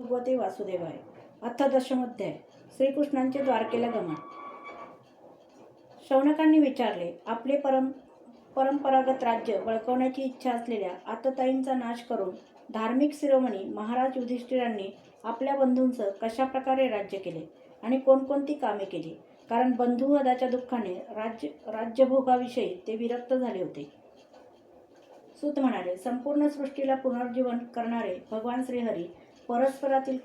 भगवते वासुदेवाय. अथ दशमोध्याय. श्रीकृष्णांचे द्वारकेला गमन. शौनकांनी विचारले, आपले परंपरागत राज्य बळकवण्याची इच्छा असलेल्या आतताईंचा नाश करून धार्मिक शिरोमणी महाराज युधिष्ठिरांनी आपल्या बंधूंचं कशा प्रकारे राज्य केले आणि कोणकोणती कामे केली, कारण बंधुवधाच्या दुःखाने राज्यभोगाविषयी ते विरक्त झाले होते. सूत म्हणाले, संपूर्ण सृष्टीला पुनर्जीवन करणारे भगवान श्रीहरी परस्परातील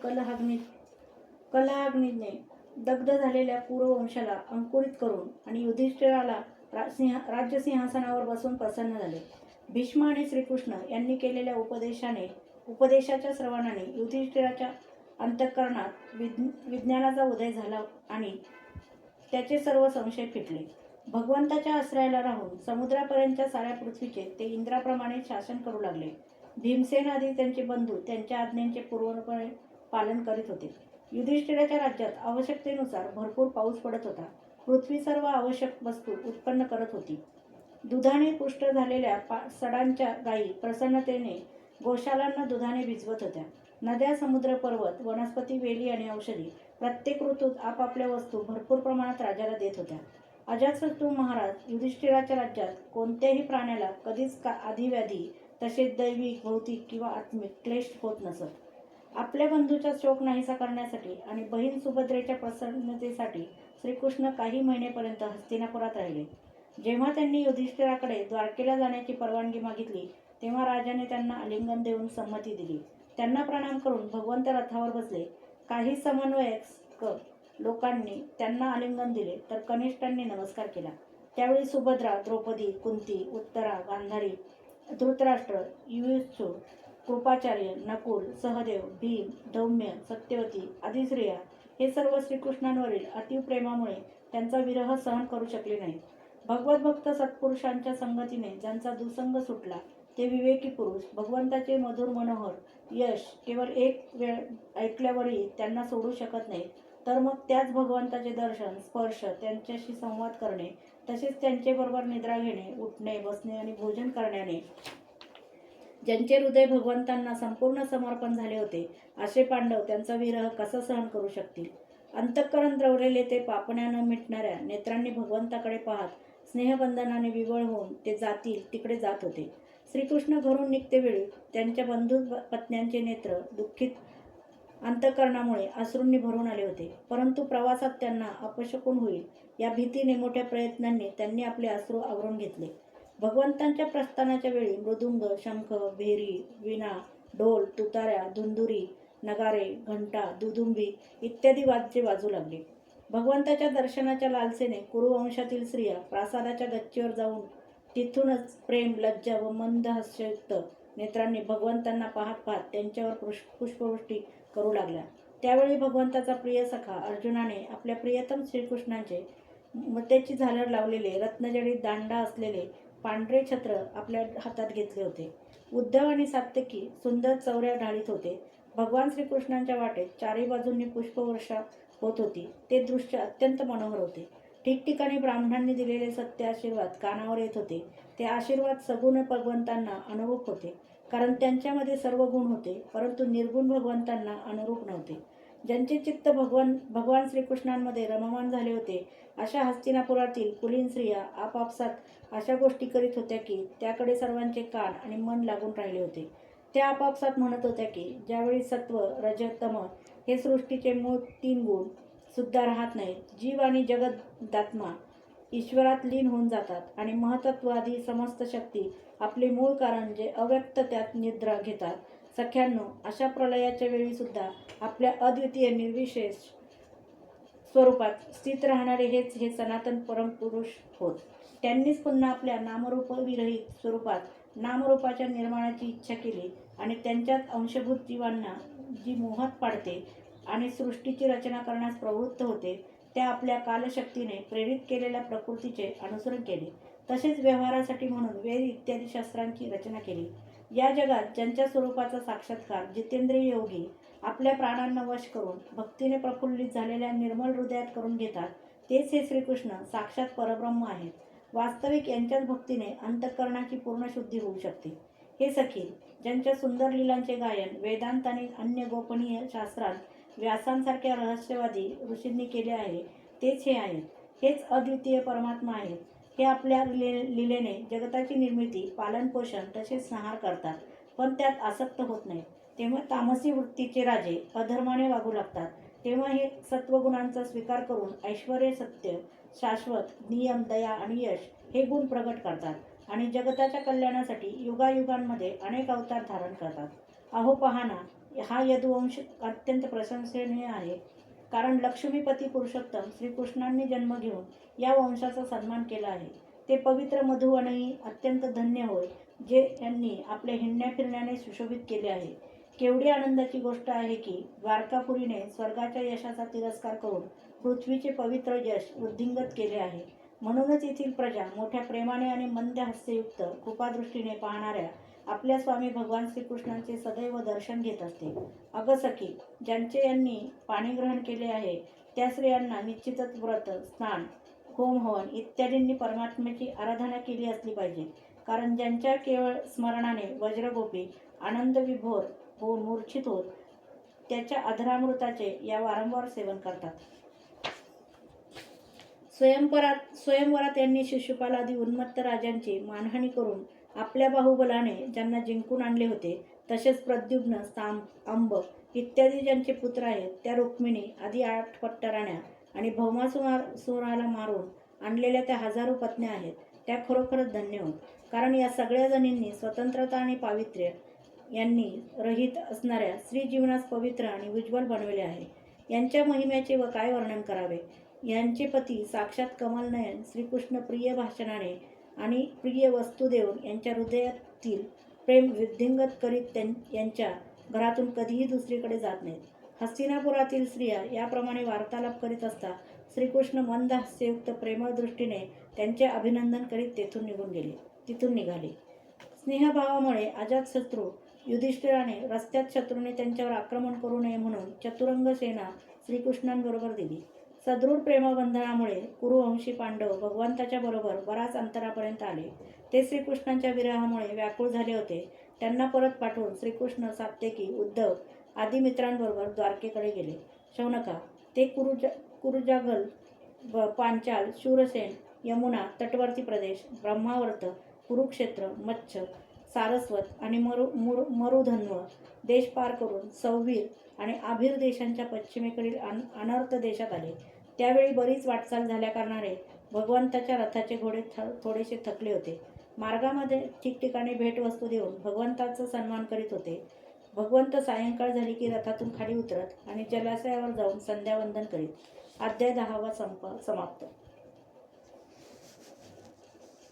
कलहाग्नीने दग्ध झालेल्या कुरुवंशाला अंकुरित करून आणि युधिष्ठिराला राज्यसिंहासनावर बसून प्रसन्न झाले. भीष्म आणि श्रीकृष्ण यांनी केलेल्या उपदेशाच्या श्रवणाने युधिष्ठिराच्या अंतःकरणात विज्ञानाचा उदय झाला आणि त्याचे सर्व संशय फिटले. भगवंताच्या आश्रयाला राहून समुद्रापर्यंतच्या साऱ्या पृथ्वीचे ते इंद्राप्रमाणे शासन करू लागले. भीमसेन आदी त्यांचे बंधू त्यांच्या आज्ञेचे पूर्णपणे पालन करीत होते. युधिष्ठिराच्या राज्यात आवश्यकतेनुसार भरपूर पाऊस पडत होता. पृथ्वी सर्व आवश्यक वस्तू उत्पन्न करत होती. दुधाने पुष्ट झालेल्या सडांच्या गायी प्रसन्नतेने गोशालांना दुधाने भिजवत होत्या. नद्या, समुद्र, पर्वत, वनस्पती, वेली आणि औषधी प्रत्येक ऋतूत आपापल्या वस्तू भरपूर प्रमाणात राजाला देत होत्या. अजातशत्रू महाराज युधिष्ठिराच्या राज्यात कोणत्याही प्राण्याला कधीच आधिव्याधी तसेच दैविक, भौतिक किंवा आत्मिक क्लेश होत नसत. आपल्या बंधूचा शोक नाहीसा करण्यासाठी आणि बहीण सुभद्रेच्या प्रसन्नतेसाठी श्रीकृष्ण काही महिनेपर्यंत हस्तिनापुरात राहिले. जेव्हा त्यांनी युधिष्ठिराकडे द्वारकेला जाण्याची परवानगी मागितली तेव्हा राजाने त्यांना आलिंगन देऊन संमती दिली. त्यांना प्रणाम करून भगवंत रथावर बसले. काही समन्वयस्क लोकांनी त्यांना आलिंगन दिले तर कनिष्ठांनी नमस्कार केला. त्यावेळी सुभद्रा, द्रौपदी, कुंती, उत्तरा, गांधारी, धृतराष्ट्र, युयुत्सू, कृपाचार्य, नकुल, सहदेव, भीम, धौम्य, सत्यवती आदी स्त्रिया हे सर्व श्रीकृष्णांवरील अतीव प्रेमामुळे त्यांचा विरह सहन करू शकले नाहीत. भगवत भक्त सत्पुरुषांच्या संगतीने ज्यांचा दुसंग सुटला ते विवेकी पुरुष भगवंताचे मधुर मनोहर यश केवळ एक वेळ ऐकल्यावरही त्यांना सोडू शकत नाहीत, तर मग त्याच भगवंताचे दर्शन, स्पर्श, त्यांच्याशी संवाद करणे तसेच त्यांच्याबरोबर निद्रा घेणे, उठणे, बसणे आणि भोजन करण्याने ज्यांचे हृदय भगवंतांना संपूर्ण समर्पण झाले होते असे पांडव त्यांचा विरह कसा सहन करू शकतील. अंतःकरण द्रवलेले ते पापण्या न मिटणाऱ्या नेत्रांनी भगवंताकडे पाहत स्नेहबंधनाने विवळ होऊन ते जातील तिकडे जात होते. श्रीकृष्ण घरून निघतेवेळी त्यांच्या बंधू पत्न्यांचे नेत्र दुःखित अंतःकरणामुळे अश्रूंनी भरून आले होते, परंतु प्रवासात त्यांना अपशकुन होईल या भीतीने मोठ्या प्रयत्नांनी त्यांनी आपले अश्रू आवरून घेतले. भगवंतांच्या प्रस्थानाच्या वेळी मृदुंग, शंख, भेरी, वीणा, ढोल, तुताऱ्या, धुंदुरी, नगारे, घंटा, दुदुंबी इत्यादी वाद्ये वाजू लागली. भगवंताच्या दर्शनाच्या लालसेने कुरुवंशातील स्त्रिया प्रासादाच्या गच्चीवर जाऊन तिथूनच प्रेम, लज्जा व मंद हास्ययुक्त नेत्रांनी भगवंतांना पाहत पाहत त्यांच्यावर पुष्पवृष्टी करू लागल्या. त्यावेळी भगवंताचा प्रिय सखा अर्जुनाने आपल्या प्रियतम श्रीकृष्णांचे मोत्याची झालर लावलेले रत्नजडित दांडा असलेले पांढरे छत्र आपल्या हातात घेतले होते. उद्धव आणि सात्यकी सुंदर चौऱ्या ढाळीत होते. भगवान श्रीकृष्णांच्या वाटेत चारही बाजूंनी पुष्पवर्षा होत होती. ते दृश्य अत्यंत मनोहर होते. ठिकठिकाणी ब्राह्मणांनी दिलेले सत्य आशीर्वाद कानावर येत होते. ते आशीर्वाद सगुण भगवंतांना अनुरूप होते, कारण त्यांच्यामध्ये सर्व गुण होते, परंतु निर्गुण भगवंतांना अनुरूप नव्हते. ज्यांचे चित्त भगवान श्रीकृष्णांमध्ये रममाण झाले होते अशा हस्तिनापुरातील कुलीन स्त्रिया आपापसात अशा गोष्टी करीत होत्या की त्याकडे सर्वांचे कान आणि मन लागून राहिले होते. त्या आपापसात म्हणत होत्या की ज्यावेळी सत्व, रज, तम हे सृष्टीचे मूळ 3 गुण सुद्धा राहत नाहीत, जीव आणि जगदात्मा ईश्वरात लीन होऊन जातात आणि महतत्वादी समस्त शक्ती आपले मूळ कारण जे अव्यक्त त्यात निद्रा घेतात. सख्यांनो, अशा प्रलयाच्या वेळी सुद्धा आपल्या अद्वितीय निर्विशेष स्वरूपात स्थित राहणारे हेच हे सनातन परमपुरुष होत. त्यांनीच पुन्हा आपल्या नामरूपविरहित स्वरूपात नामरूपाच्या निर्माणाची इच्छा केली आणि त्यांच्यात अंशभूत जीवांना जी मोहात पाडते आणि सृष्टीची रचना करण्यास प्रवृत्त होते त्या आपल्या कालशक्तीने प्रेरित केलेल्या प्रकृतीचे अनुसरण केले. तसेच व्यवहारासाठी म्हणून वेद इत्यादी शास्त्रांची रचना केली. या जगात ज्यांच्या स्वरूपाचा साक्षात्कार जितेंद्रिय योगी आपल्या प्राणांना वश करून भक्तीने प्रफुल्लित झालेल्या निर्मल हृदयात करून घेतात तेच हे श्रीकृष्ण साक्षात परब्रह्म आहेत. वास्तविक यांच्याच भक्तीने अंतःकरणाची पूर्ण शुद्धी होऊ शकते. हे सखी, ज्यांच्या सुंदर लीलांचे गायन वेदांत आणि अन्य गोपनीय शास्त्रांत व्यासांसारख्या रहस्यवादी ऋषींनी केले आहे, तेच हे आहेत. हेच अद्वितीय परमात्मा आहेत. हे आपल्या लीलेने जगताची निर्मिती, पालनपोषण तसेच संहार करतात, पण त्यात आसक्त होत नाहीत. तेव्हा तामसी वृत्तीचे राजे अधर्माने वागू लागतात. तेव्हा हे सत्वगुणांचा स्वीकार करून ऐश्वर्य, सत्य, शाश्वत, नियम, दया आणि यश हे गुण प्रगट करतात आणि जगताच्या कल्याणासाठी युगायुगांमध्ये अनेक अवतार धारण करतात. अहो पहा ना, हा यदुवंश अत्यंत प्रशंसनीय आहे, कारण लक्ष्मीपती पुरुषोत्तम श्रीकृष्णांनी जन्म घेऊन या वंशाचा सन्मान केला आहे. ते पवित्र मधुवनही अत्यंत धन्य होय, जे यांनी आपल्या हिंडण्या फिरण्याने सुशोभित केले आहे. केवढी आनंदाची गोष्ट आहे की द्वारकापुरीने स्वर्गाच्या यशाचा तिरस्कार करून पृथ्वीचे पवित्र यश वृद्धिंगत केले आहे. म्हणूनच येथील प्रजा मोठ्या प्रेमाने आणि मंद हास्ययुक्त कृपादृष्टीने पाहणाऱ्या आपल्या स्वामी भगवान श्रीकृष्णांचे सदैव दर्शन घेत असते. अगं सखी, ज्यांचे यांनी पाणीग्रहण केले आहे त्या स्त्रियांना निश्चितच व्रत, स्नान, होम हवन इत्यादींनी परमात्म्याची आराधना केली असली पाहिजे, कारण ज्यांच्या केवळ स्मरणाने वज्रगोपी आनंदविभोर होऊन मूर्छित होत त्याच्या अधरामृताचे या वारंवार सेवन करतात. स्वयंवरात यांनी शिशुपालादी उन्मत्त राजांची मानहानी करून आपल्या बाहुबलाने ज्यांना जिंकून आणले होते, तसेच प्रद्युम्न, सांब, अंब इत्यादी ज्यांचे पुत्र आहेत, त्या रुक्मिणी आदी 8 पट्टराण्या आणि भौमासुराला मारून आणलेल्या त्या हजारो पत्न्या आहेत, त्या खरोखरच धन्य होत. कारण या सगळ्या जणींनी स्वतंत्रता आणि पावित्र्य यांनी रहित असणाऱ्या स्त्री जीवनास पवित्र आणि उज्ज्वल बनविले आहे. यांच्या महिम्याचे व काय वर्णन करावे. यांचे पती साक्षात कमलनयन श्रीकृष्ण प्रिय भाषणाने आणि प्रिय वस्तू देऊन यांच्या हृदयातील प्रेम वृद्धिंगत करीत यांच्या घरातून कधीही दुसरीकडे जात नाहीत. हस्तिनापुरातील स्त्रिया याप्रमाणे वार्तालाप करीत असता श्रीकृष्ण मंद हास्ययुक्त प्रेमळ दृष्टीने त्यांचे अभिनंदन करीत तिथून निघाले. स्नेहभावामुळे अजातशत्रू युधिष्ठिराने रस्त्यात शत्रूने त्यांच्यावर आक्रमण करू नये म्हणून चतुरंग सेना श्रीकृष्णांबरोबर दिली. सदृढ प्रेमबंधनामुळे कुरुवंशी पांडव भगवंताच्या बरोबर बराच अंतरापर्यंत आले. ते श्रीकृष्णांच्या विरहामुळे व्याकुळ झाले होते. त्यांना परत पाठवून श्रीकृष्ण सात्यकी, उद्धव आदी मित्रांबरोबर द्वारकेकडे गेले. शौनका, ते कुरुजागल, पांचाल, शूरसेन, यमुना तटवर्ती प्रदेश, ब्रह्मावर्त, कुरुक्षेत्र, मच्छ, सारस्वत आणि मरुधन्व देश पार करून सौवीर आणि आभिर देशांच्या पश्चिमेकडील अनर्त देशात आले. त्यावेळी बरीच वाटचाल झाल्याकारणाने भगवंताच्या रथाचे घोडे थोडेसे थकले होते. मार्गामध्ये ठिकठिकाणी भेटवस्तू देऊन भगवंताचा सन्मान करीत होते. भगवंत सायंकाळ झाली की रथातून खाली उतरत आणि जलाशयावर जाऊन संध्यावंदन करीत. अध्याय 10 समाप्त.